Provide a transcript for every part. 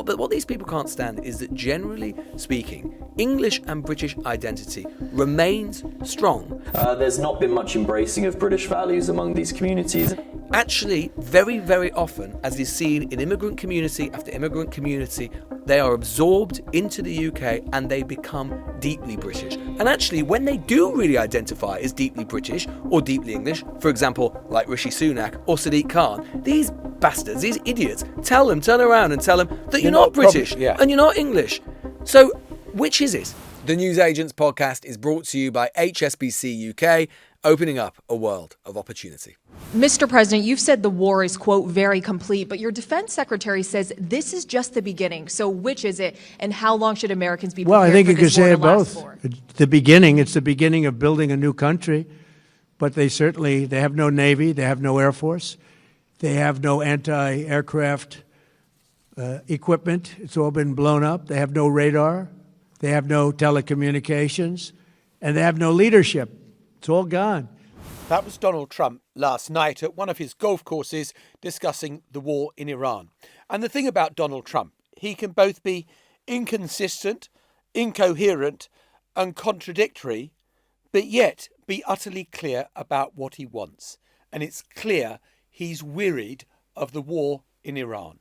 But what these people can't stand is that, generally speaking, English and British identity remains strong. There's not been much embracing of British values among these communities. Actually, very, very often, as is seen in immigrant community after immigrant community, they are absorbed into the UK and they become deeply British. And actually, when they do really identify as deeply British or deeply English, for example, like Rishi Sunak or Sadiq Khan, these bastards, these idiots, turn around and tell them that you're not British and you're not English. So, which is it? The Newsagents podcast is brought to you by HSBC UK, opening up a world of opportunity. Mr. President, you've said the war is, quote, very complete, but your defense secretary says this is just the beginning. So which is it, and how long should Americans be prepared Well, I think for you could this war say to it last both. for? It's the beginning of building a new country, but they have no Navy, they have no Air Force, they have no anti-aircraft equipment. It's all been blown up. They have no radar, they have no telecommunications, and they have no leadership. It's all gone. That was Donald Trump last night at one of his golf courses discussing the war in Iran. And the thing about Donald Trump, he can both be inconsistent, incoherent and contradictory, but yet be utterly clear about what he wants. And it's clear he's wearied of the war in Iran.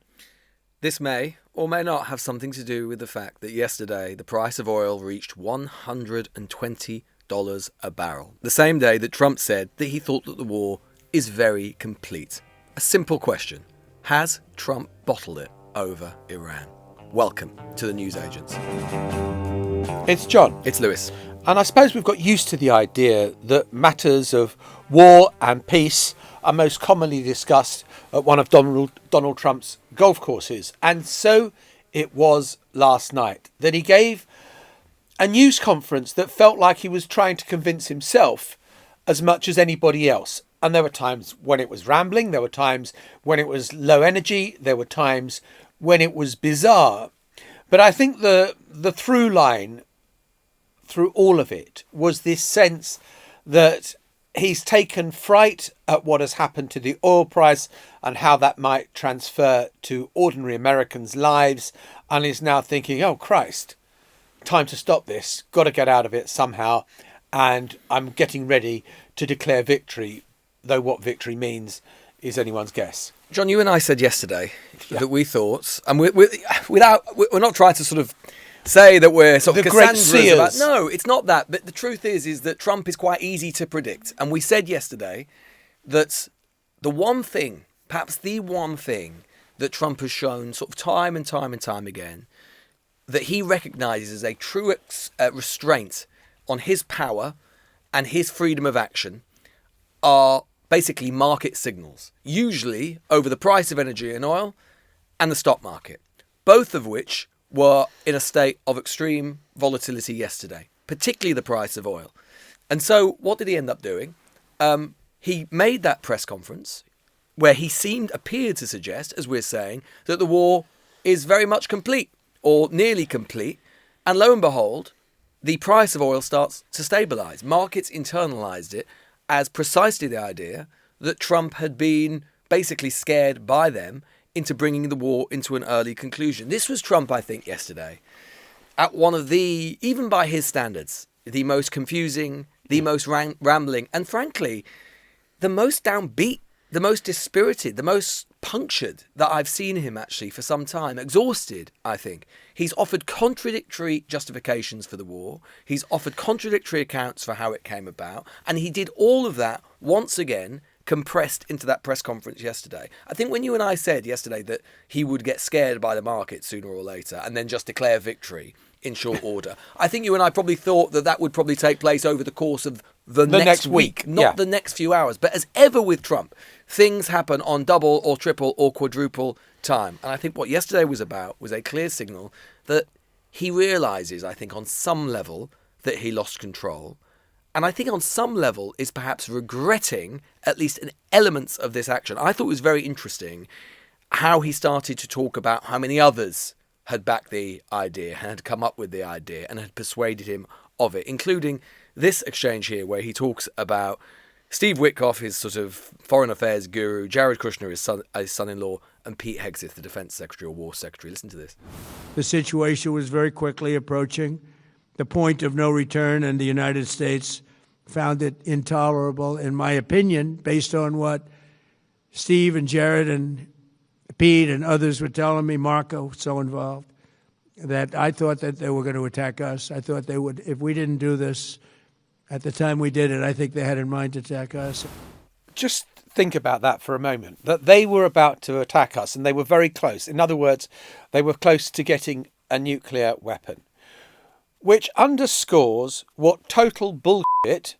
This may or may not have something to do with the fact that yesterday the price of oil reached $120 a barrel. The same day that Trump said that he thought that the war is very complete. A simple question. Has Trump bottled it over Iran? Welcome to the Newsagents. It's John. It's Lewis. And I suppose we've got used to the idea that matters of war and peace are most commonly discussed at one of Donald Trump's golf courses. And so it was last night that he gave a news conference that felt like he was trying to convince himself as much as anybody else. And there were times when it was rambling, there were times when it was low energy, there were times when it was bizarre. But I think the through line through all of it was this sense that he's taken fright at what has happened to the oil price and how that might transfer to ordinary Americans' lives, and is now thinking, oh Christ, time to stop this, got to get out of it somehow, and I'm getting ready to declare victory, though what victory means is anyone's guess. John, you and I said yesterday that we thought, and we're not trying to sort of say that we're sort of the great Cassandras about, seers. no, it's not that, but the truth is that Trump is quite easy to predict, and we said yesterday that the one thing, perhaps the one thing that Trump has shown sort of time and time again, that he recognises as a true restraint on his power and his freedom of action are basically market signals, usually over the price of energy and oil and the stock market, both of which were in a state of extreme volatility yesterday, particularly the price of oil. And so what did he end up doing? He made that press conference where he appeared to suggest, as we're saying, that the war is very much complete or nearly complete. And lo and behold, the price of oil starts to stabilise. Markets internalised it as precisely the idea that Trump had been basically scared by them into bringing the war into an early conclusion. This was Trump, I think, yesterday, at one of the, even by his standards, the most confusing, the most rambling, and frankly, the most downbeat, the most dispirited, the most punctured that I've seen him actually for some time. Exhausted, I think. He's offered contradictory justifications for the war. He's offered contradictory accounts for how it came about. And he did all of that once again, compressed into that press conference yesterday. I think when you and I said yesterday that he would get scared by the market sooner or later and then just declare victory in short order, I think you and I probably thought that would probably take place over the course of the next week, not the next few hours. But as ever with Trump, things happen on double or triple or quadruple time. And I think what yesterday was about was a clear signal that he realises, I think, on some level that he lost control. And I think on some level is perhaps regretting at least an elements of this action. I thought it was very interesting how he started to talk about how many others had backed the idea, had come up with the idea and had persuaded him of it, including this exchange here where he talks about Steve Witkoff, his sort of foreign affairs guru, Jared Kushner, his son-in-law, and Pete Hegseth, the Defense Secretary or War Secretary. Listen to this. The situation was very quickly approaching the point of no return, and the United States found it intolerable, in my opinion, based on what Steve and Jared and Pete and others were telling me, Marco, so involved, that I thought that they were going to attack us. I thought they would, if we didn't do this at the time we did it, I think they had in mind to attack us. Just think about that for a moment, that they were about to attack us and they were very close. In other words, they were close to getting a nuclear weapon, which underscores what total bullshit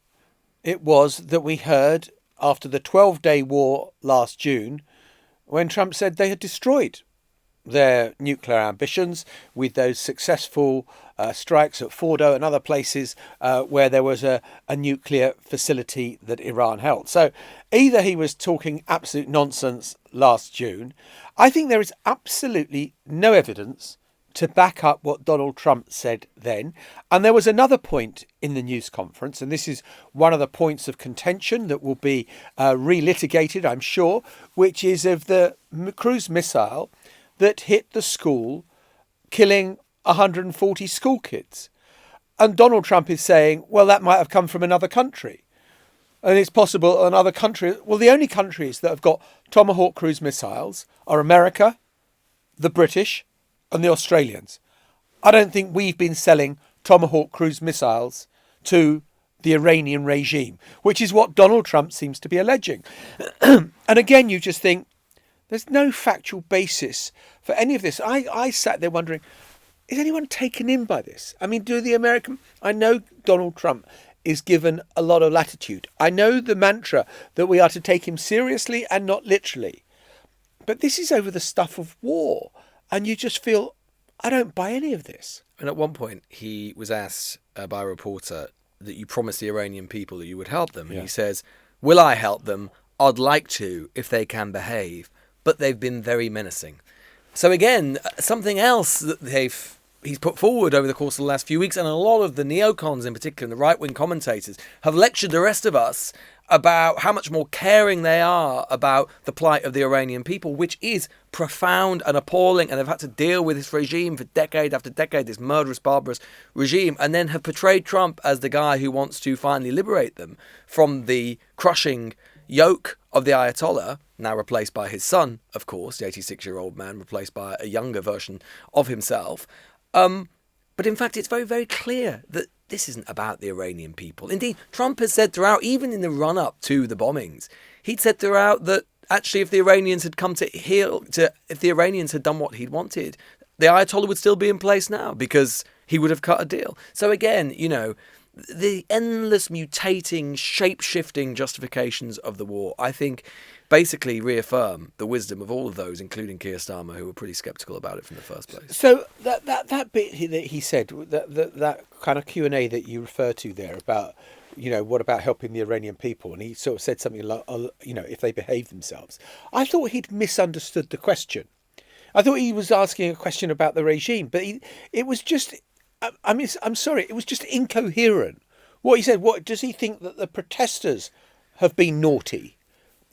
it was that we heard after the 12-day war last June, when Trump said they had destroyed their nuclear ambitions with those successful strikes at Fordo and other places where there was a nuclear facility that Iran held. So either he was talking absolute nonsense last June. I think there is absolutely no evidence to back up what Donald Trump said then. And there was another point in the news conference, and this is one of the points of contention that will be relitigated, I'm sure, which is of the cruise missile that hit the school, killing 140 school kids. And Donald Trump is saying, well, that might have come from another country. And it's possible another country. Well, the only countries that have got Tomahawk cruise missiles are America, the British, and the Australians. I don't think we've been selling Tomahawk cruise missiles to the Iranian regime, which is what Donald Trump seems to be alleging. And again, you just think, there's no factual basis for any of this. I sat there wondering, is anyone taken in by this? I mean, I know Donald Trump is given a lot of latitude. I know the mantra that we are to take him seriously and not literally. But this is over the stuff of war. And you just feel, I don't buy any of this. And at one point, he was asked by a reporter that you promised the Iranian people that you would help them. And he says, will I help them? I'd like to if they can behave. But they've been very menacing. So again, something else that he's put forward over the course of the last few weeks, and a lot of the neocons in particular, and the right-wing commentators, have lectured the rest of us about how much more caring they are about the plight of the Iranian people, which is profound and appalling, and they've had to deal with this regime for decade after decade, this murderous, barbarous regime, and then have portrayed Trump as the guy who wants to finally liberate them from the crushing yoke of the Ayatollah, now replaced by his son, of course, the 86-year-old man, replaced by a younger version of himself. But in fact, it's very, very clear that this isn't about the Iranian people. Indeed, Trump has said throughout, even in the run-up to the bombings, he'd said throughout that actually if the Iranians had if the Iranians had done what he'd wanted, the Ayatollah would still be in place now because he would have cut a deal. So again, the endless mutating, shape-shifting justifications of the war, I think, basically reaffirm the wisdom of all of those, including Keir Starmer, who were pretty sceptical about it from the first place. So that bit that he said, that kind of Q&A that you refer to there about, what about helping the Iranian people? And he sort of said something like, if they behave themselves. I thought he'd misunderstood the question. I thought he was asking a question about the regime, but it was just... I'm sorry, it was just incoherent. What he said, what does he think that the protesters have been naughty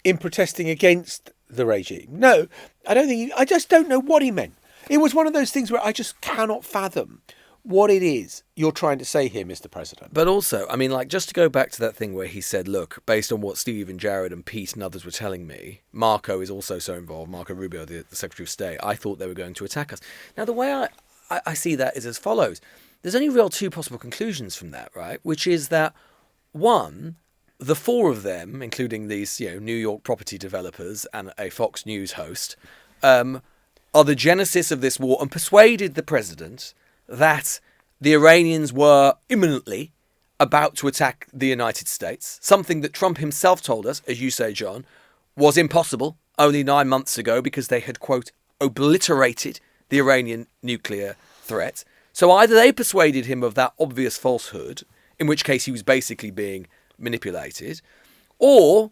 in protesting against the regime? No, I don't think I just don't know what he meant. It was one of those things where I just cannot fathom what it is you're trying to say here, Mr. President. But also, just to go back to that thing where he said, look, based on what Steve and Jared and Pete and others were telling me, Marco is also so involved, Marco Rubio, the Secretary of State, I thought they were going to attack us. Now, the way I see that is as follows. There's only real two possible conclusions from that, right? Which is that, one, the four of them, including these New York property developers and a Fox News host, are the genesis of this war and persuaded the president that the Iranians were imminently about to attack the United States, something that Trump himself told us, as you say, John, was impossible only 9 months ago because they had, quote, obliterated the Iranian nuclear threat. So either they persuaded him of that obvious falsehood, in which case he was basically being manipulated, or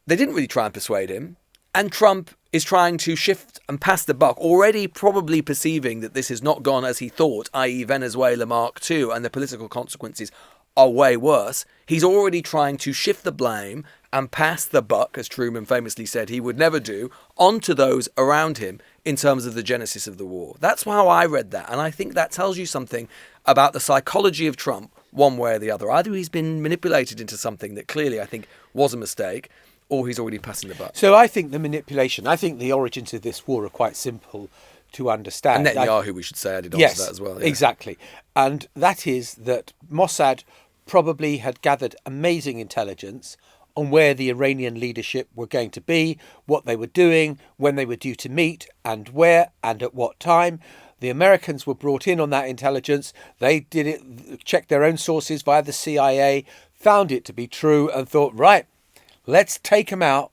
they didn't really try and persuade him, and Trump is trying to shift and pass the buck, already probably perceiving that this has not gone as he thought, i.e. Venezuela Mark II, and the political consequences are way worse. He's already trying to shift the blame and pass the buck, as Truman famously said he would never do, onto those around him in terms of the genesis of the war. That's how I read that. And I think that tells you something about the psychology of Trump, one way or the other. Either he's been manipulated into something that clearly I think was a mistake, or he's already passing the buck. So I think I think the origins of this war are quite simple to understand. And Netanyahu, we should say, added on to that as well. Yeah. Exactly. And that is that Mossad probably had gathered amazing intelligence on where the Iranian leadership were going to be, what they were doing, when they were due to meet, and where and at what time. The Americans were brought in on that intelligence. They did it, checked their own sources via the CIA, found it to be true, and thought, right, let's take them out,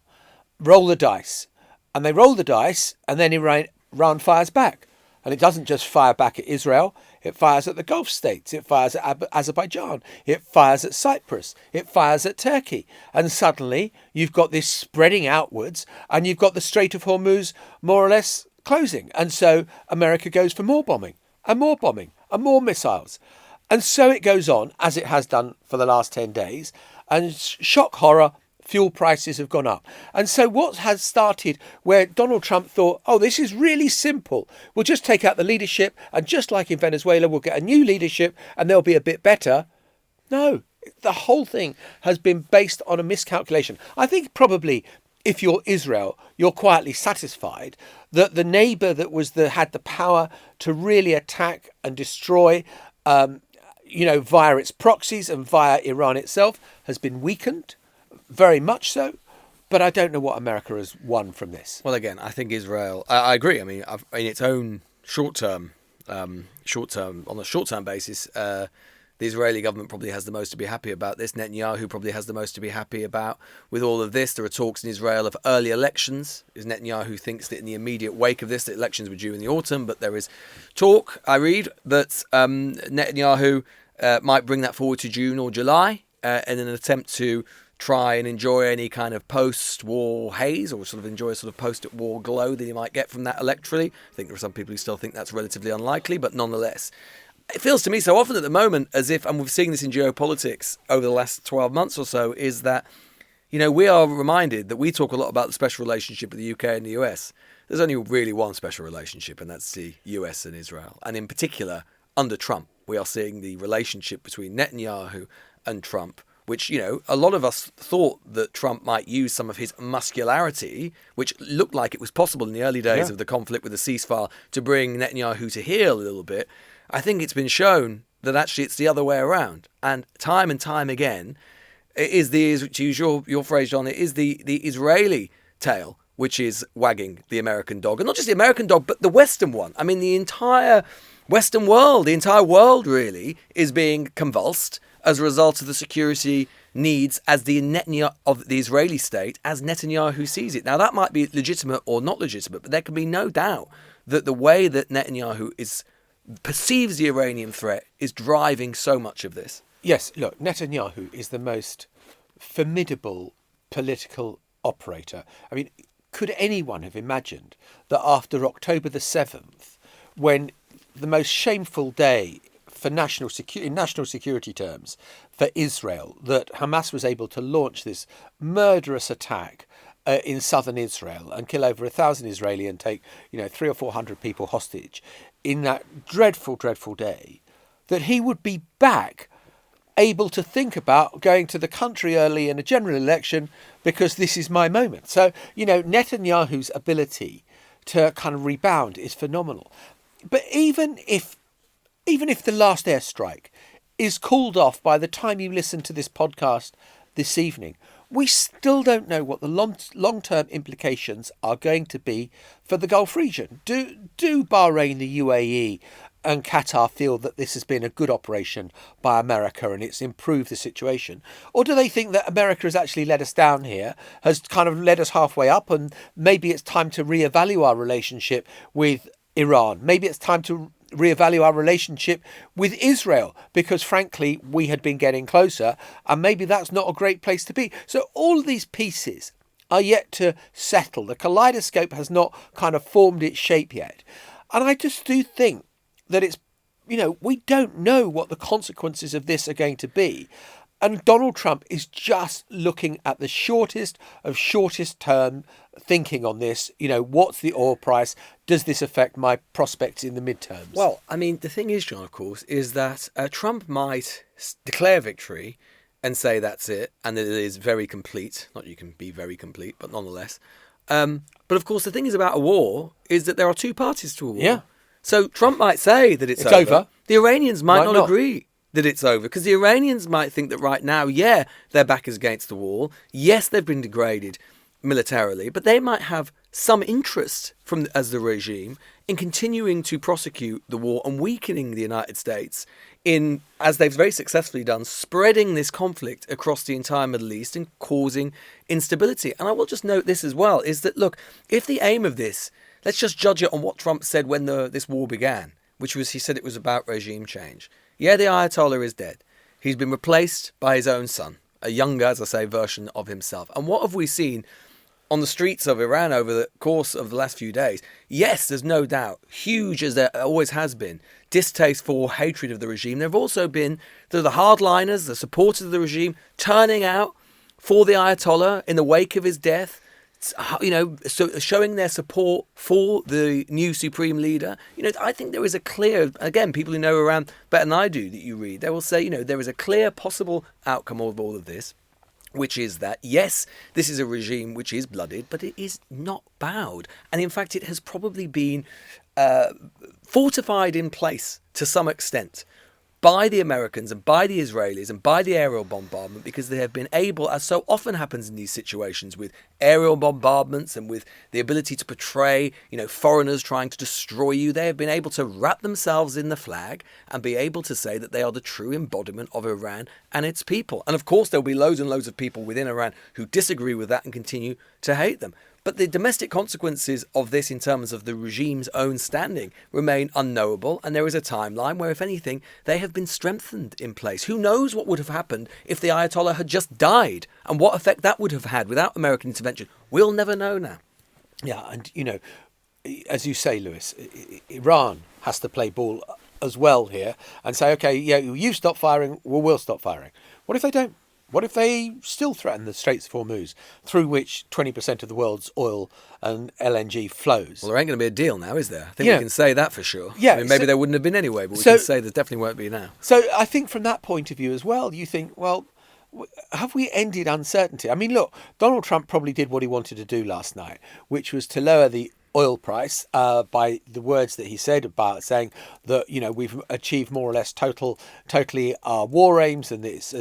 roll the dice. And they roll the dice, and then Iran fires back. And it doesn't just fire back at Israel, it fires at the Gulf states, it fires at Azerbaijan, it fires at Cyprus, it fires at Turkey. And suddenly you've got this spreading outwards, and you've got the Strait of Hormuz more or less closing. And so America goes for more bombing and more missiles. And so it goes on, as it has done for the last 10 days. And shock horror, fuel prices have gone up. And so what has started where Donald Trump thought, oh, this is really simple. We'll just take out the leadership, and just like in Venezuela, we'll get a new leadership and they'll be a bit better. No, the whole thing has been based on a miscalculation. I think probably if you're Israel, you're quietly satisfied that the neighbour that had the power to really attack and destroy, via its proxies and via Iran itself, has been weakened. Very much so, but I don't know what America has won from this. Well, again, I think Israel. I agree. I mean, in its own short term, on a short term basis, the Israeli government probably has the most to be happy about this. Netanyahu probably has the most to be happy about with all of this. There are talks in Israel of early elections. Netanyahu thinks that in the immediate wake of this, the elections were due in the autumn, but there is talk. I read that Netanyahu might bring that forward to June or July in an attempt to try and enjoy any kind of post-war haze, or sort of enjoy a sort of post-war glow that he might get from that electorally. I think there are some people who still think that's relatively unlikely, but nonetheless, it feels to me so often at the moment as if, and we've seen this in geopolitics over the last 12 months or so, is that, we are reminded that we talk a lot about the special relationship with the UK and the US. There's only really one special relationship, and that's the US and Israel. And in particular, under Trump, we are seeing the relationship between Netanyahu and Trump, which, a lot of us thought that Trump might use some of his muscularity, which looked like it was possible in the early days of the conflict with the ceasefire, to bring Netanyahu to heel a little bit. I think it's been shown that actually it's the other way around. And time again, it is to use your phrase, John, it is the Israeli tail which is wagging the American dog. And not just the American dog, but the Western one. I mean, the entire Western world, the entire world really is being convulsed as a result of the security needs as the Netanyahu of the Israeli state, as Netanyahu sees it. Now, that might be legitimate or not legitimate, but there can be no doubt that the way that Netanyahu perceives the Iranian threat is driving so much of this. Yes, look, Netanyahu is the most formidable political operator. I mean, could anyone have imagined that after October the 7th, when the most shameful day for national security terms for Israel, that Hamas was able to launch this murderous attack in southern Israel and kill over 1,000 Israeli and take 300 or 400 people hostage in that dreadful day, that he would be back able to think about going to the country early in a general election because this is my moment. So, Netanyahu's ability to kind of rebound is phenomenal. But even if the last airstrike is called off by the time you listen to this podcast this evening, we still don't know what the long-term implications are going to be for the Gulf region. Do Bahrain, the UAE and Qatar feel that this has been a good operation by America and it's improved the situation? Or do they think that America has actually let us down here, has kind of led us halfway up, and maybe it's time to reevaluate our relationship with Iran? Maybe it's time to reevaluate our relationship with Israel because, frankly, we had been getting closer, and maybe that's not a great place to be. So all of these pieces are yet to settle. The kaleidoscope has not kind of formed its shape yet. And I just do think that it's, we don't know what the consequences of this are going to be. And Donald Trump is just looking at the shortest of shortest term thinking on this. What's the oil price? Does this affect my prospects in the midterms? Well, I mean, the thing is, John, of course, is that Trump might declare victory and say that's it, and that it is very complete. Not you can be very complete, but nonetheless. But of course, the thing is about a war is that there are two parties to a war. Yeah. So Trump might say that it's over. The Iranians might not agree that it's over, because the Iranians might think that right now, yeah, their back is against the wall. Yes, they've been degraded militarily, but they might have some interest as the regime in continuing to prosecute the war and weakening the United States in, as they've very successfully done, spreading this conflict across the entire Middle East and causing instability. And I will just note this as well, is that, look, if the aim of this, let's just judge it on what Trump said when this war began, which was, he said it was about regime change. Yeah, the Ayatollah is dead. He's been replaced by his own son, a younger, as I say, version of himself. And what have we seen on the streets of Iran over the course of the last few days? Yes, there's no doubt, huge as there always has been, distasteful hatred of the regime. There have also been the hardliners, the supporters of the regime, turning out for the Ayatollah in the wake of his death, so showing their support for the new supreme leader. I think there is a clear, again, people who know Iran better than I do that you read, they will say, there is a clear possible outcome of all of this, which is that, yes, this is a regime which is blooded, but it is not bowed. And in fact, it has probably been fortified in place to some extent by the Americans and by the Israelis and by the aerial bombardment, because they have been able, as so often happens in these situations with aerial bombardments and with the ability to portray, foreigners trying to destroy you, they have been able to wrap themselves in the flag and be able to say that they are the true embodiment of Iran and its people. And of course, there'll be loads and loads of people within Iran who disagree with that and continue to hate them. But the domestic consequences of this in terms of the regime's own standing remain unknowable, and there is a timeline where, if anything, they have been strengthened in place. Who knows what would have happened if the Ayatollah had just died, and what effect that would have had without American intervention? We'll never know now. Yeah, and, as you say, Lewis, Iran has to play ball as well here and say, OK, yeah, you stop firing, we'll stop firing. What if they don't? What if they still threaten the Straits of Hormuz, through which 20% of the world's oil and LNG flows? Well, there ain't going to be a deal now, is there? I think we can say that for sure. Yeah, I mean, maybe there wouldn't have been anyway, but we can say there definitely won't be now. So I think from that point of view as well, you think, well, have we ended uncertainty? I mean, look, Donald Trump probably did what he wanted to do last night, which was to lower the oil price by the words that he said about saying that, we've achieved more or less totally our war aims, and this,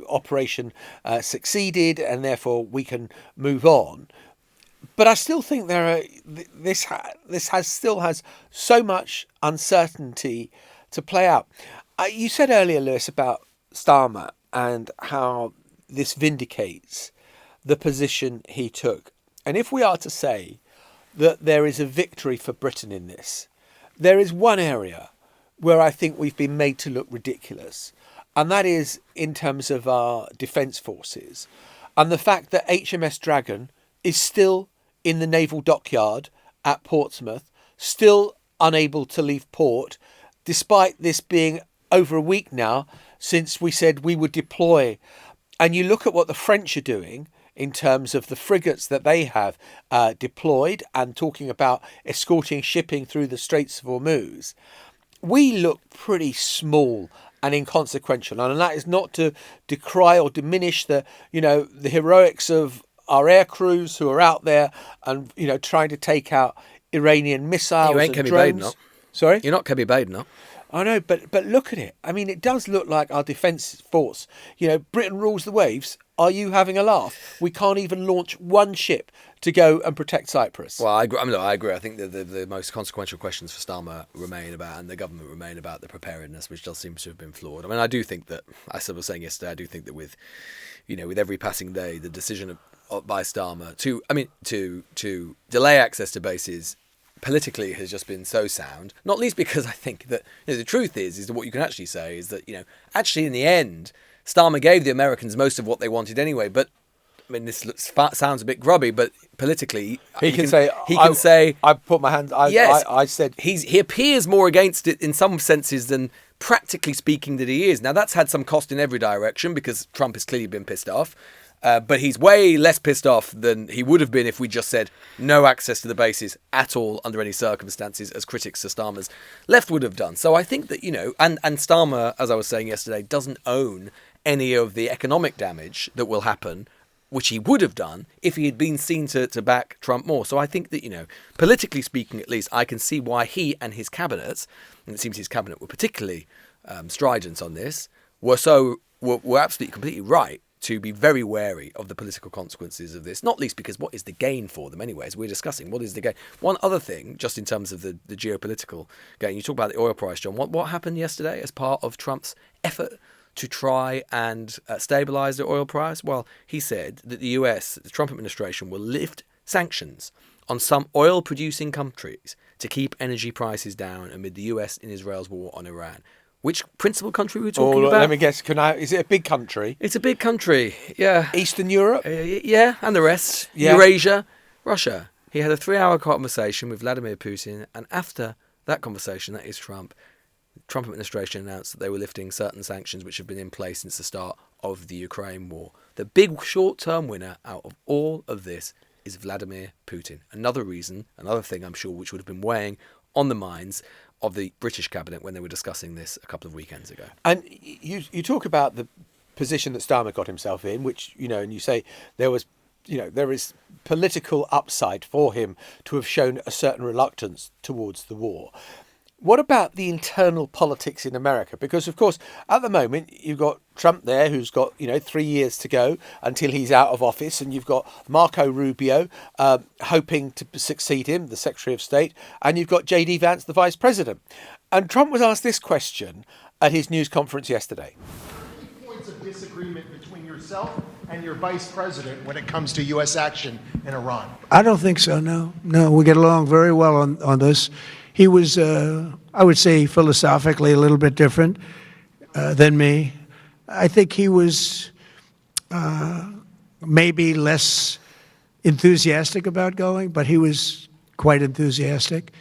operation succeeded, and therefore we can move on. But I still think this still has so much uncertainty to play out. You said earlier, Lewis, about Starmer and how this vindicates the position he took. And if we are to say that there is a victory for Britain in this, there is one area where I think we've been made to look ridiculous, and that is in terms of our defence forces and the fact that HMS Dragon is still in the naval dockyard at Portsmouth, still unable to leave port, despite this being over a week now since we said we would deploy. And you look at what the French are doing in terms of the frigates that they have deployed and talking about escorting shipping through the Straits of Hormuz, we look pretty small and inconsequential. And that is not to decry or diminish the heroics of our air crews who are out there and, trying to take out Iranian missiles you ain't and Kemi drones. Badenoch. Sorry? You're not Kemi Badenoch. I know, but look at it. I mean, it does look like our defence force. Britain rules the waves. Are you having a laugh? We can't even launch one ship to go and protect Cyprus. Well, I agree. I think that the most consequential questions for Starmer remain about, and the government remain about, the preparedness, which does seem to have been flawed. I mean, I do think that, as I was saying yesterday, I do think that with every passing day, the decision by Starmer to delay access to bases politically has just been so sound, not least because I think that the truth is that what you can actually say is that actually in the end Starmer gave the Americans most of what they wanted anyway, but I mean, this sounds a bit grubby, but politically, he can say, I put my hand. Yes, I said he appears more against it in some senses than practically speaking that he is. Now that's had some cost in every direction because Trump has clearly been pissed off. But he's way less pissed off than he would have been if we just said no access to the bases at all under any circumstances, as critics of Starmer's left would have done. So I think that, and Starmer, as I was saying yesterday, doesn't own any of the economic damage that will happen, which he would have done if he had been seen to back Trump more. So I think that, politically speaking, at least, I can see why he and his cabinet, and it seems his cabinet were particularly strident on this, were absolutely completely right to be very wary of the political consequences of this, not least because what is the gain for them anyway, as we're discussing, what is the gain? One other thing, just in terms of the geopolitical gain, you talk about the oil price, John, what happened yesterday as part of Trump's effort to try and stabilise the oil price? Well, he said that the US, the Trump administration, will lift sanctions on some oil-producing countries to keep energy prices down amid the US and Israel's war on Iran. Which principal country are we talking about? Let me guess. Is it a big country? It's a big country, yeah. Eastern Europe? Yeah, and the rest. Yeah. Eurasia, Russia. He had a 3-hour conversation with Vladimir Putin, and after that conversation, that is Trump administration announced that they were lifting certain sanctions which have been in place since the start of the Ukraine war. The big short-term winner out of all of this is Vladimir Putin. Another thing I'm sure, which would have been weighing on the minds of the British cabinet when they were discussing this a couple of weekends ago. And you talk about the position that Starmer got himself in, which, and you say there is political upside for him to have shown a certain reluctance towards the war. What about the internal politics in America? Because, of course, at the moment, you've got Trump there, who's got, 3 years to go until he's out of office. And you've got Marco Rubio hoping to succeed him, the Secretary of State. And you've got J.D. Vance, the Vice President. And Trump was asked this question at his news conference yesterday. Points of disagreement between yourself and your Vice President when it comes to U.S. action in Iran? I don't think so, no. No, we get along very well on this. He was, I would say, philosophically a little bit different than me. I think he was maybe less enthusiastic about going, but he was quite enthusiastic.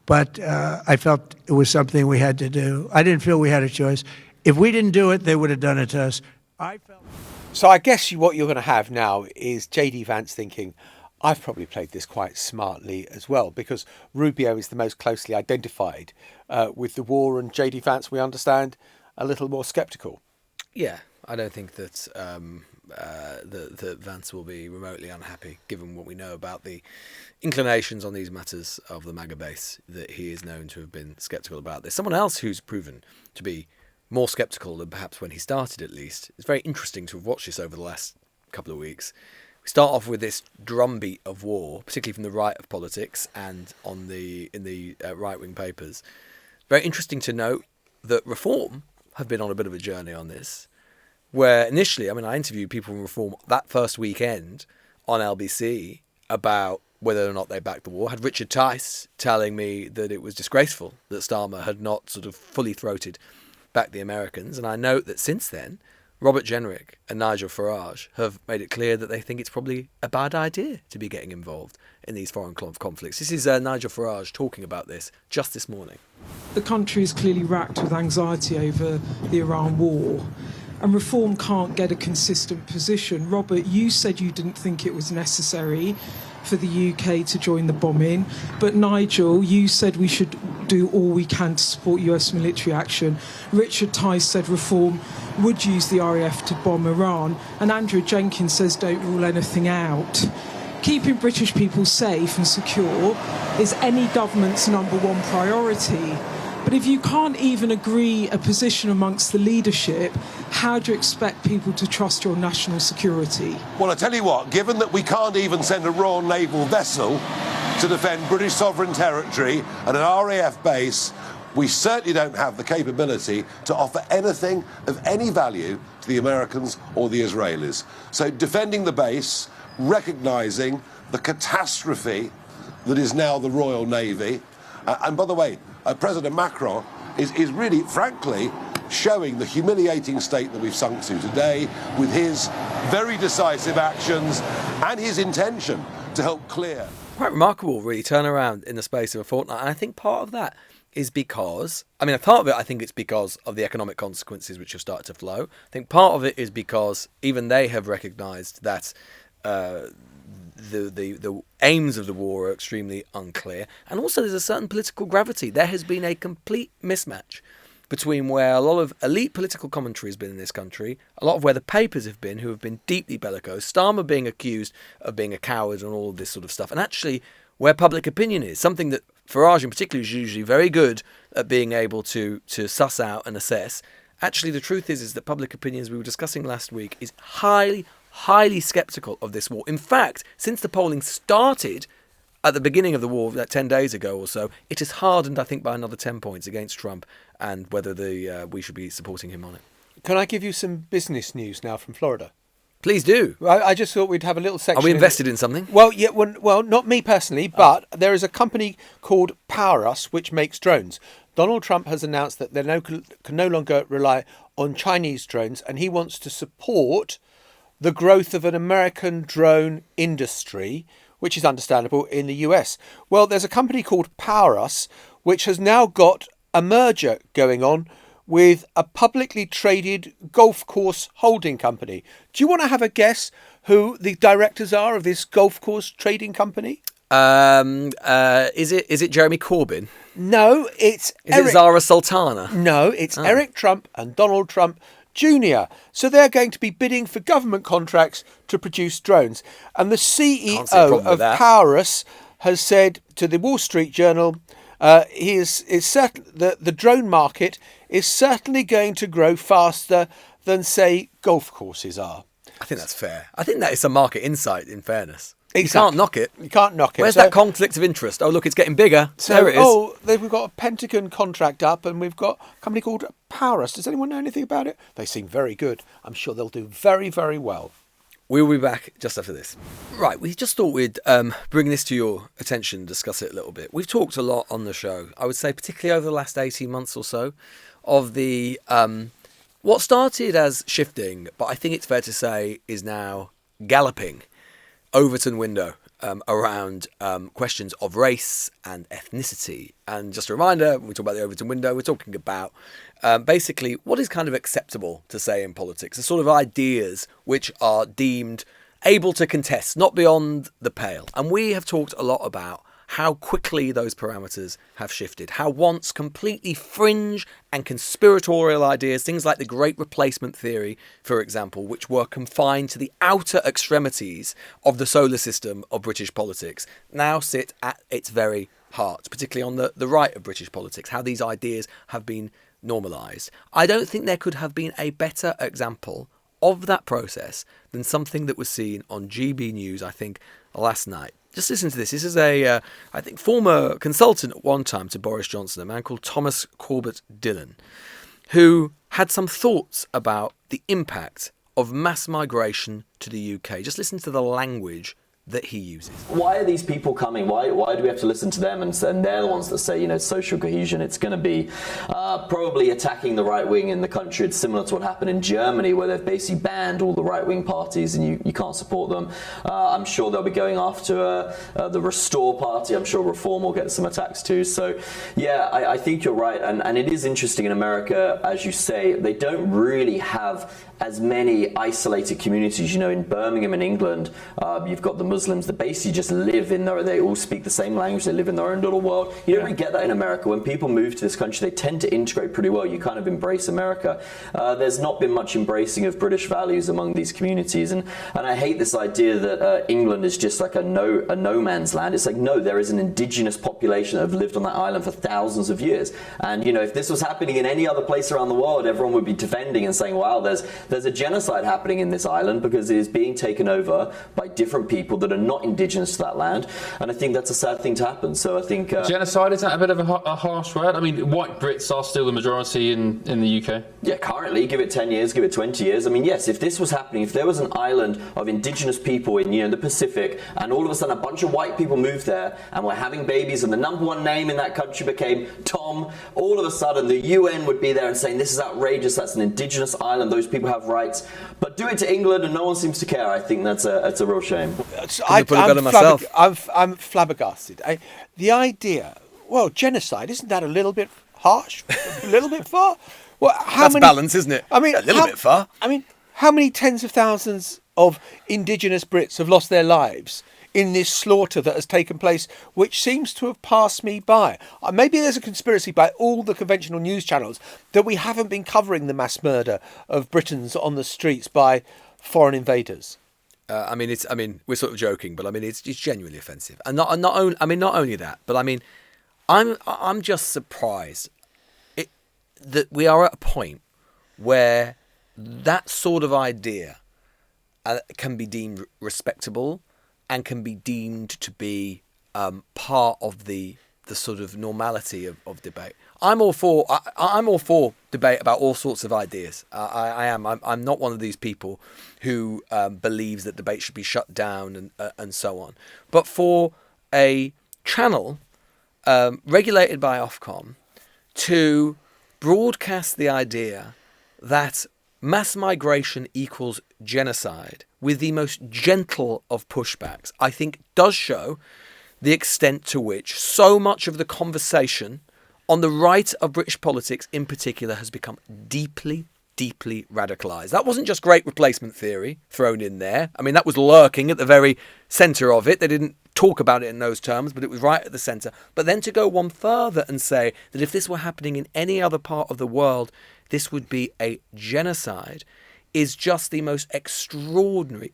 But I felt it was something we had to do. I didn't feel we had a choice. If we didn't do it, they would have done it to us. So I guess what you're going to have now is J.D. Vance thinking, I've probably played this quite smartly as well, because Rubio is the most closely identified with the war, and J.D. Vance, we understand, a little more sceptical. Yeah, I don't think that that Vance will be remotely unhappy, given what we know about the inclinations on these matters of the MAGA base, that he is known to have been sceptical about this. Someone else who's proven to be more sceptical than perhaps when he started, at least. It's very interesting to have watched this over the last couple of weeks. We start off with this drumbeat of war, particularly from the right of politics and in the right-wing papers. Very interesting to note that Reform have been on a bit of a journey on this, where initially, I interviewed people from Reform that first weekend on LBC about whether or not they backed the war. I had Richard Tice telling me that it was disgraceful that Starmer had not sort of fully throated back the Americans. And I note that since then, Robert Jenrick and Nigel Farage have made it clear that they think it's probably a bad idea to be getting involved in these foreign conflicts. This is Nigel Farage talking about this just this morning. The country is clearly racked with anxiety over the Iran war, and Reform can't get a consistent position. Robert, you said you didn't think it was necessary for the UK to join the bombing, but Nigel, you said we should do all we can to support US military action. Richard Tice said Reform would use the RAF to bomb Iran, and Andrew Jenkins says don't rule anything out. Keeping British people safe and secure is any government's number one priority. But if you can't even agree a position amongst the leadership, how do you expect people to trust your national security? Well, I tell you what, given that we can't even send a Royal Naval vessel to defend British sovereign territory and an RAF base, we certainly don't have the capability to offer anything of any value to the Americans or the Israelis. So defending the base, recognising the catastrophe that is now the Royal Navy, and by the way, President Macron is really, frankly, showing the humiliating state that we've sunk to today with his very decisive actions and his intention to help clear. Quite remarkable, really, turn around in the space of a fortnight. And I think part of that is because, part of it, I think it's because of the economic consequences which have started to flow. I think part of it is because even they have recognised that the aims of the war are extremely unclear. And also there's a certain political gravity. There has been a complete mismatch between where a lot of elite political commentary has been in this country, a lot of where the papers have been, who have been deeply bellicose, Starmer being accused of being a coward and all of this sort of stuff, and actually where public opinion is, something that Farage in particular is usually very good at being able to suss out and assess. Actually, the truth is that public opinion, as we were discussing last week, is highly sceptical of this war. In fact, since the polling started at the beginning of the war, 10 days ago or so, it has hardened, I think, by another 10 points against Trump and whether we should be supporting him on it. Can I give you some business news now from Florida? Please do. I just thought we'd have a little section. Are we invested in something? Well, yeah. Well, not me personally, but there is a company called Power Us which makes drones. Donald Trump has announced that they can no longer rely on Chinese drones, and he wants to support the growth of an American drone industry, which is understandable in the US. Well, there's a company called Power Us which has now got a merger going on with a publicly traded golf course holding company. Do you want to have a guess who the directors are of this golf course trading company? Is it Jeremy Corbyn? No, it's Is it Zara Sultana? No, it's Eric Trump and Donald Trump Jr. So they're going to be bidding for government contracts to produce drones. And the CEO of Power Us has said to the Wall Street Journal, is certain that the drone market is certainly going to grow faster than, say, golf courses are. I think that's fair. I think that is some market insight, in fairness. Exactly. You can't knock it. You can't knock it. Where's that conflict of interest? Oh, look, it's getting bigger. So, there it is. We've got a Pentagon contract up and we've got a company called Power Us. Does anyone know anything about it? They seem very good. I'm sure they'll do very, very well. We'll be back just after this. Right, we just thought we'd bring this to your attention and discuss it a little bit. We've talked a lot on the show, I would say particularly over the last 18 months or so, of the what started as shifting, but I think it's fair to say is now galloping Overton window around questions of race and ethnicity. And just a reminder, when we talk about the Overton window, we're talking about basically what is kind of acceptable to say in politics, the sort of ideas which are deemed able to contest, not beyond the pale. And we have talked a lot about how quickly those parameters have shifted, how once completely fringe and conspiratorial ideas, things like the Great Replacement Theory, for example, which were confined to the outer extremities of the solar system of British politics, now sit at its very heart, particularly on the right of British politics, how these ideas have been normalised. I don't think there could have been a better example of that process than something that was seen on GB News, I think, last night. Just listen to this. This is I think, former consultant at one time to Boris Johnson, a man called Thomas Corbett Dillon, who had some thoughts about the impact of mass migration to the UK. Just listen to the language that he uses. Why are these people coming? Why do we have to listen to them? And they're the ones that say, social cohesion, it's going to be probably attacking the right wing in the country. It's similar to what happened in Germany, where they've basically banned all the right wing parties and you can't support them. I'm sure they'll be going after the Restore party. I'm sure Reform will get some attacks too. So yeah, I think you're right. And it is interesting in America, as you say, they don't really have as many isolated communities. In Birmingham in England, you've got the Muslims that basically just live in there. They all speak the same language. They live in their own little world. You don't really get that in America. When people move to this country, they tend to integrate pretty well. You kind of embrace America. There's not been much embracing of British values among these communities. And I hate this idea that England is just like a no man's land. It's like, no, there is an indigenous population that have lived on that island for thousands of years. And, if this was happening in any other place around the world, everyone would be defending and saying, wow, there's a genocide happening in this island because it is being taken over by different people that are not indigenous to that land, and I think that's a sad thing to happen. So I think genocide, is that a bit of a harsh word? I mean, white Brits are still the majority in the UK. Yeah, currently, give it 10 years, give it 20 years. I mean, yes, if this was happening, if there was an island of indigenous people in, the Pacific, and all of a sudden a bunch of white people moved there and were having babies, and the number one name in that country became Tom, all of a sudden the UN would be there and saying, this is outrageous, that's an indigenous island, those people have rights. But do it to England and no one seems to care. I think that's a real shame. I'm flabbergasted. The idea, well, genocide, isn't that a little bit harsh? A little bit far? Well, That's balance, isn't it? I mean, a little bit far. I mean, how many tens of thousands of indigenous Brits have lost their lives in this slaughter that has taken place, which seems to have passed me by? Maybe there's a conspiracy by all the conventional news channels that we haven't been covering the mass murder of Britons on the streets by foreign invaders. We're sort of joking, but I mean, it's genuinely offensive, and not only that, but I mean, I'm just surprised that we are at a point where that sort of idea can be deemed respectable and can be deemed to be part of the sort of normality of debate. I'm all for debate about all sorts of ideas. I am. I'm not one of these people who believes that debate should be shut down and so on. But for a channel regulated by Ofcom to broadcast the idea that mass migration equals genocide with the most gentle of pushbacks, I think does show the extent to which so much of the conversation on the right of British politics in particular has become deeply, deeply radicalised. That wasn't just great replacement theory thrown in there. I mean, that was lurking at the very centre of it. They didn't talk about it in those terms, but it was right at the centre. But then to go one further and say that if this were happening in any other part of the world, this would be a genocide, is just the most extraordinary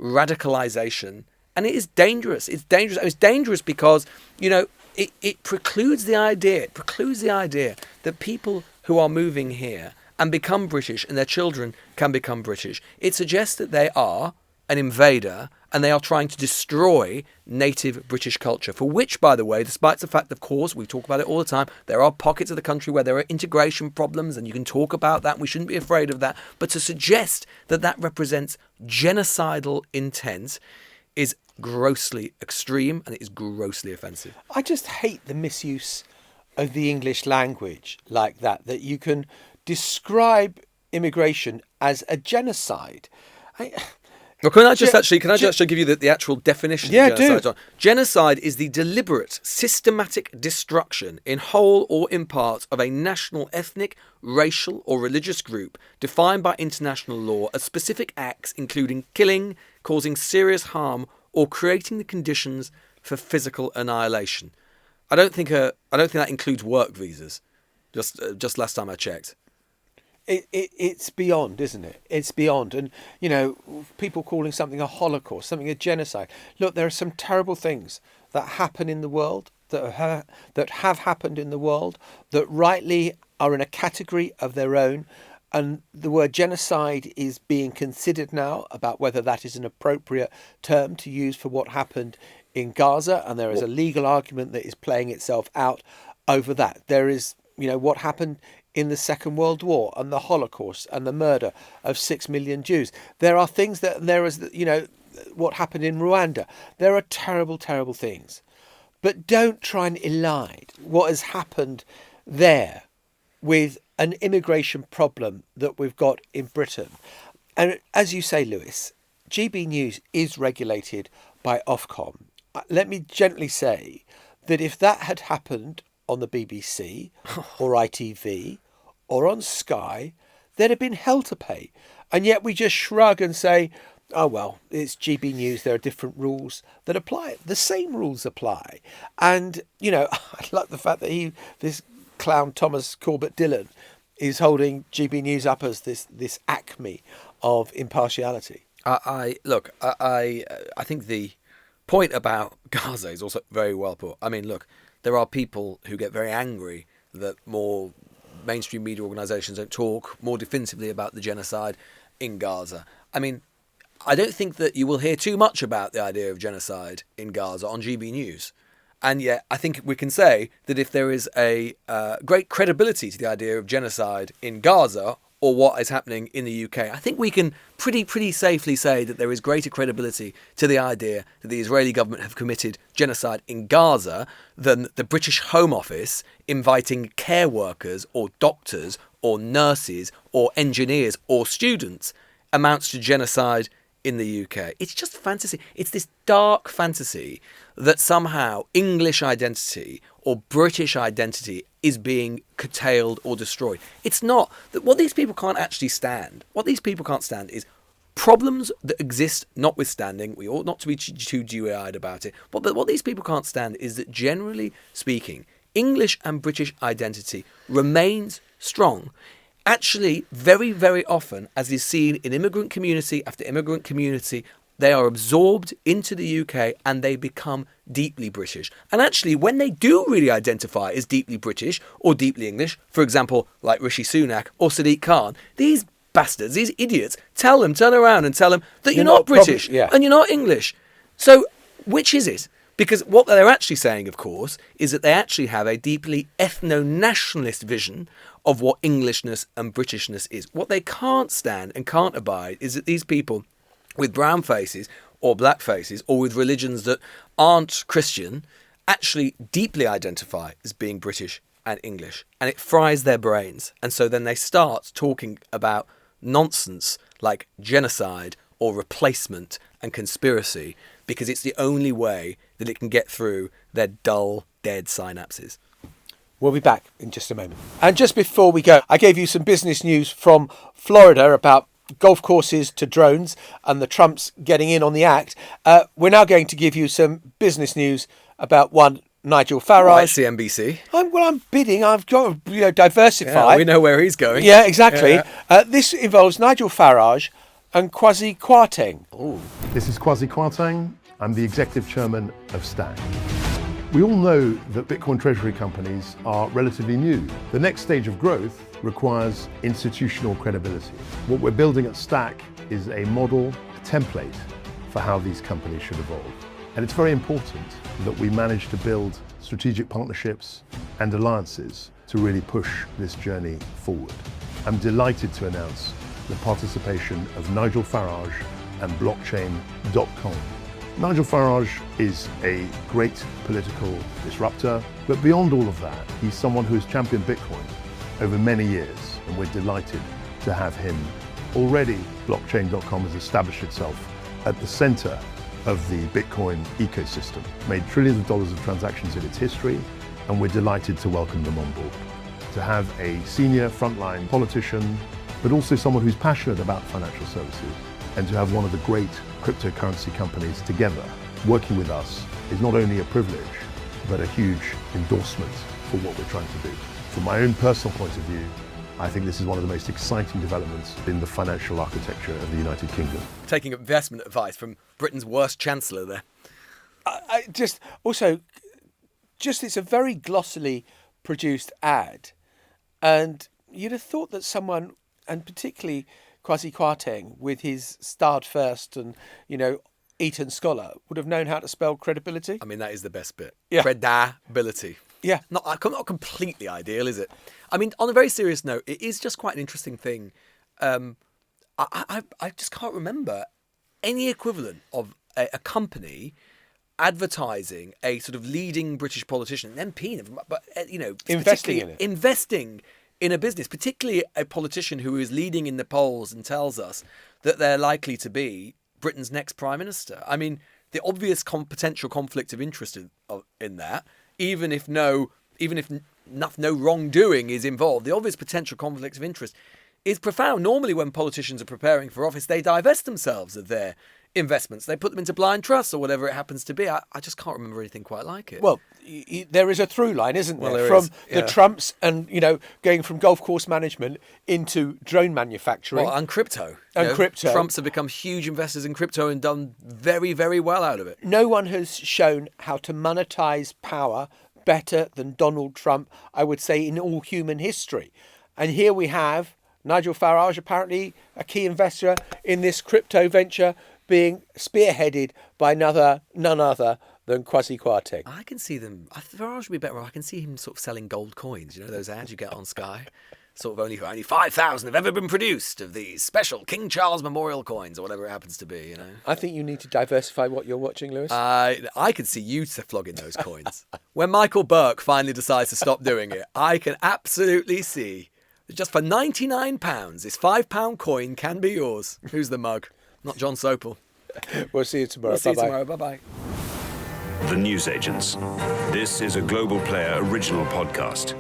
radicalisation. And it is dangerous. It's dangerous. It's dangerous because, it precludes the idea. It precludes the idea that people who are moving here and become British and their children can become British. It suggests that they are an invader and they are trying to destroy native British culture, for which, by the way, despite the fact, of course, we talk about it all the time, there are pockets of the country where there are integration problems, and you can talk about that, and we shouldn't be afraid of that. But to suggest that that represents genocidal intent is grossly extreme, and it is grossly offensive. I just hate the misuse of the English language like that you can describe immigration as a genocide. Well, can I just actually give you the actual definition of genocide? Do. Genocide is the deliberate, systematic destruction in whole or in part of a national, ethnic, racial or religious group defined by international law as specific acts including killing, causing serious harm or creating the conditions for physical annihilation. I don't think that includes work visas. Just last time I checked. It's beyond, isn't it? It's beyond. And, people calling something a Holocaust, something a genocide. Look, there are some terrible things that happen in the world, that have happened in the world, that rightly are in a category of their own. And the word genocide is being considered now about whether that is an appropriate term to use for what happened in Gaza. And there is a legal argument that is playing itself out over that. There is, what happened in the Second World War and the Holocaust and the murder of 6 million Jews. There are things what happened in Rwanda. There are terrible, terrible things. But don't try and elide what has happened there with an immigration problem that we've got in Britain. And as you say, Lewis, GB News is regulated by Ofcom. Let me gently say that if that had happened on the BBC or ITV or on Sky, there'd have been hell to pay. And yet we just shrug and say, oh, well, it's GB News. There are different rules that apply. The same rules apply. And, I like the fact that this clown Thomas Corbett Dillon is holding GB News up as this acme of impartiality. I think the point about Gaza is also very well put. I mean, look, there are people who get very angry that more mainstream media organisations don't talk more definitively about the genocide in Gaza. I mean, I don't think that you will hear too much about the idea of genocide in Gaza on GB News. And yet, I think we can say that if there is a great credibility to the idea of genocide in Gaza or what is happening in the UK, I think we can pretty safely say that there is greater credibility to the idea that the Israeli government have committed genocide in Gaza than the British Home Office inviting care workers or doctors or nurses or engineers or students amounts to genocide in the UK. It's just fantasy. It's this dark fantasy that somehow English identity or British identity is being curtailed or destroyed. It's not. That what these people can't actually stand. What these people can't stand is problems that exist notwithstanding. We ought not to be too dewy-eyed about it. But what these people can't stand is that, generally speaking, English and British identity remains strong. Actually, very, very often, as is seen in immigrant community after immigrant community, they are absorbed into the UK and they become deeply British. And actually, when they do really identify as deeply British or deeply English, for example, like Rishi Sunak or Sadiq Khan, these bastards, these idiots, turn around and tell them that you're not British and you're not English. So, which is it? Because what they're actually saying, of course, is that they actually have a deeply ethno-nationalist vision of what Englishness and Britishness is. What they can't stand and can't abide is that these people with brown faces or black faces or with religions that aren't Christian actually deeply identify as being British and English. And it fries their brains. And so then they start talking about nonsense like genocide or replacement and conspiracy because it's the only way that it can get through their dull, dead synapses. We'll be back in just a moment. And just before we go, I gave you some business news from Florida about golf courses to drones and the Trumps getting in on the act. We're now going to give you some business news about one Nigel Farage. Right, CNBC. I'm bidding. I've got to diversify. Yeah, we know where he's going. Yeah, exactly. Yeah. This involves Nigel Farage and Kwasi Kwarteng. Ooh. This is Kwasi Kwarteng. I'm the executive chairman of STAC. We all know that Bitcoin treasury companies are relatively new. The next stage of growth requires institutional credibility. What we're building at STAC is a model, a template for how these companies should evolve. And it's very important that we manage to build strategic partnerships and alliances to really push this journey forward. I'm delighted to announce the participation of Nigel Farage and blockchain.com. Nigel Farage is a great political disruptor, but beyond all of that, he's someone who has championed Bitcoin over many years, and we're delighted to have him. Already, blockchain.com has established itself at the center of the Bitcoin ecosystem, made trillions of dollars of transactions in its history, and we're delighted to welcome them on board. To have a senior frontline politician, but also someone who's passionate about financial services, and to have one of the great cryptocurrency companies together working with us is not only a privilege, but a huge endorsement for what we're trying to do. From my own personal point of view, I think this is one of the most exciting developments in the financial architecture of the United Kingdom. Taking investment advice from Britain's worst chancellor there. It's a very glossily produced ad. And you'd have thought that someone, and particularly Kwasi Kwarteng, with his starred first and, Eton scholar, would have known how to spell credibility. I mean, that is the best bit. Yeah. Credibility. Yeah. Not completely ideal, is it? I mean, on a very serious note, it is just quite an interesting thing. I just can't remember any equivalent of a company advertising a sort of leading British politician, an MP, but investing in a business, particularly a politician who is leading in the polls and tells us that they're likely to be Britain's next prime minister. I mean, the obvious potential conflict of interest in that, even if no wrongdoing is involved, the obvious potential conflict of interest is profound. Normally, when politicians are preparing for office, they divest themselves of their investments. They put them into blind trusts or whatever it happens to be. I just can't remember anything quite like it. Well, there is a through line, isn't there? Well, from the Trumps and, going from golf course management into drone manufacturing. Well, and crypto. Crypto. Trumps have become huge investors in crypto and done very, very well out of it. No one has shown how to monetize power better than Donald Trump, I would say, in all human history. And here we have Nigel Farage, apparently a key investor in this crypto venture, being spearheaded by none other than Kwasi Kwarteng. I can see them. Farage would be better. I can see him sort of selling gold coins. You know those ads you get on Sky? Sort of only 5,000 have ever been produced of these special King Charles Memorial coins or whatever it happens to be, you know. I think you need to diversify what you're watching, Lewis. I could see you flogging those coins. When Michael Burke finally decides to stop doing it, I can absolutely see that just for £99, this £5 coin can be yours. Who's the mug? Not John Sopel. We'll see you tomorrow. We'll see you tomorrow. Bye-bye. The Newsagents. This is a Global Player original podcast.